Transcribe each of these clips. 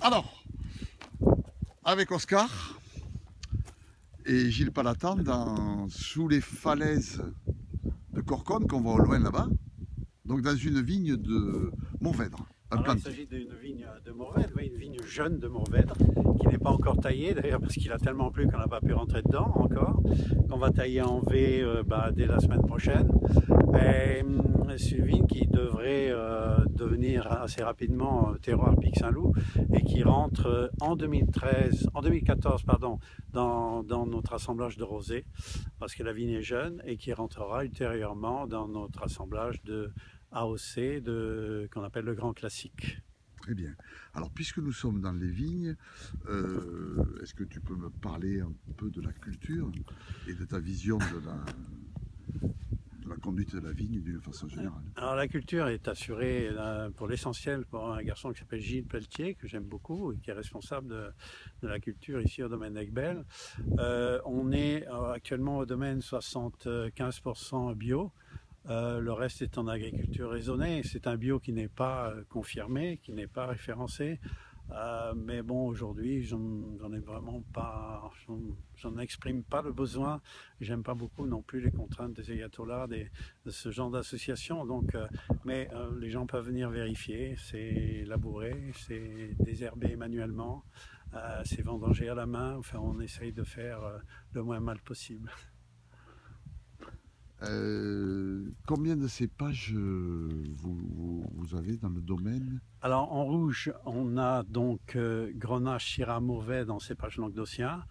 Alors, avec Oscar et Gilles Palatan, sous les falaises de Corconne, qu'on voit au loin là-bas, donc dans une vigne de Mourvèdre. Alors, il s'agit d'une vigne de Mourvèdre, oui, une vigne jeune de Mourvèdre, qui n'est pas encore taillée d'ailleurs parce qu'il a tellement plu qu'on n'a pas pu rentrer dedans encore, qu'on va tailler en V dès la semaine prochaine. C'est une vigne qui devrait devenir assez rapidement terroir Pic Saint-Loup et qui rentre en 2014 pardon, dans notre assemblage de rosé parce que la vigne est jeune et qui rentrera ultérieurement dans notre assemblage de AOC qu'on appelle le grand classique. Très bien. Alors, puisque nous sommes dans les vignes, est-ce que tu peux me parler un peu de la culture et de ta vision de la conduite de la vigne d'une façon générale? Alors, la culture est assurée pour l'essentiel par un garçon qui s'appelle Gilles Pelletier, que j'aime beaucoup et qui est responsable de la culture ici au domaine d'Aiguebelle. On est actuellement au domaine 75% bio. Le reste est en agriculture raisonnée. C'est un bio qui n'est pas confirmé, qui n'est pas référencé. Mais bon, aujourd'hui, j'en ai vraiment pas, j'en exprime pas le besoin. J'aime pas beaucoup non plus les contraintes des ayatollahs, de ce genre d'association. Donc, mais les gens peuvent venir vérifier. C'est labouré, c'est désherbé manuellement, c'est vendangé à la main. Enfin, on essaye de faire le moins mal possible. Combien de cépages vous avez dans le domaine? Alors en rouge, on a donc Grenache, Syrah, Mourvèdre en cépage languedocien,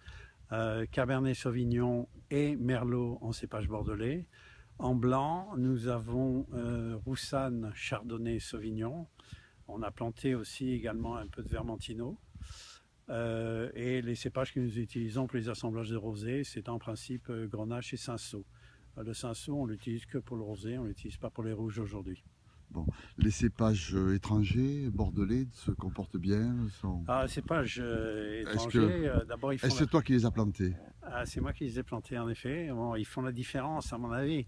Cabernet Sauvignon et Merlot en cépage bordelais. En blanc, nous avons Roussanne, Chardonnay, Sauvignon. On a planté aussi également un peu de Vermentino. Et les cépages que nous utilisons pour les assemblages de rosé, c'est en principe Grenache et Cinsault. Le Cinsault, on l'utilise que pour le rosé, on ne l'utilise pas pour les rouges aujourd'hui. Bon, les cépages étrangers, bordelais, se comportent bien Les cépages étrangers, d'abord ils font... Est-ce toi qui les as plantés? C'est moi qui les ai plantés en effet. Bon, ils font la différence à mon avis.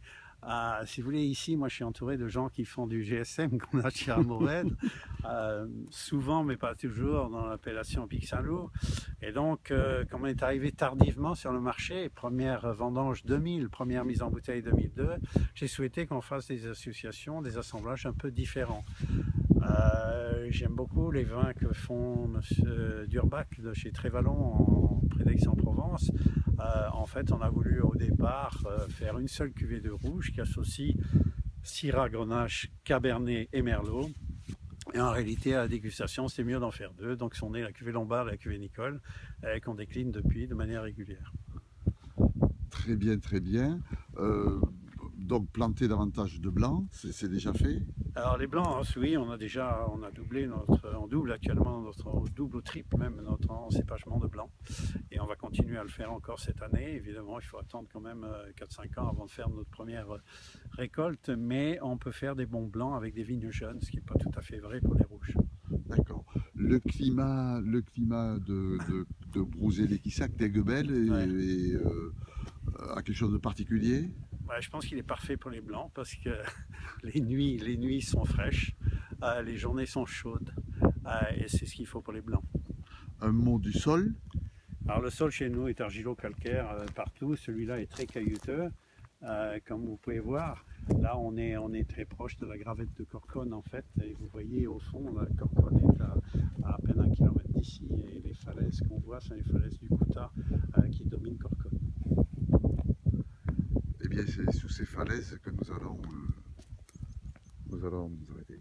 Si vous voulez, ici, moi je suis entouré de gens qui font du GSM qu'on a chez Mourvèdre, souvent mais pas toujours dans l'appellation Pic Saint-Loup. Et donc, comme on est arrivé tardivement sur le marché, première vendange 2000, première mise en bouteille 2002, j'ai souhaité qu'on fasse des associations, des assemblages un peu différents. J'aime beaucoup les vins que font M. Durbach de chez Trévalon près d'Aix-en-Provence. En fait, on a voulu au départ faire une seule cuvée de rouge qui associe Syrah, Grenache, Cabernet et Merlot. Et en réalité, à la dégustation, c'est mieux d'en faire deux. Donc, on est la cuvée Lombard et la cuvée Nicole, qu'on décline depuis de manière régulière. Très bien, très bien. Donc planter davantage de blanc, c'est déjà fait? Alors les blancs, oui, on a doublé on double actuellement on double ou triple même notre encépagement de blanc. Et on va continuer à le faire encore cette année. Évidemment, il faut attendre quand même 4-5 ans avant de faire notre première récolte, mais on peut faire des bons blancs avec des vignes jeunes, ce qui n'est pas tout à fait vrai pour les rouges. D'accord. Le climat de Brouzé-les-Quissac, d'Aiguebelle, a quelque chose de particulier? Je pense qu'il est parfait pour les blancs parce que les nuits sont fraîches, les journées sont chaudes et c'est ce qu'il faut pour les blancs. Un mot du sol? Alors le sol chez nous est argilo-calcaire partout, celui-là est très caillouteux, comme vous pouvez voir. Là on est très proche de la gravette de Corconne en fait, et vous voyez au fond, la Corconne est à peine 1 kilomètre d'ici, et les falaises qu'on voit sont les falaises du Coutat qui dominent Corconne. Eh bien, c'est sous ces falaises que nous allons nous arrêter.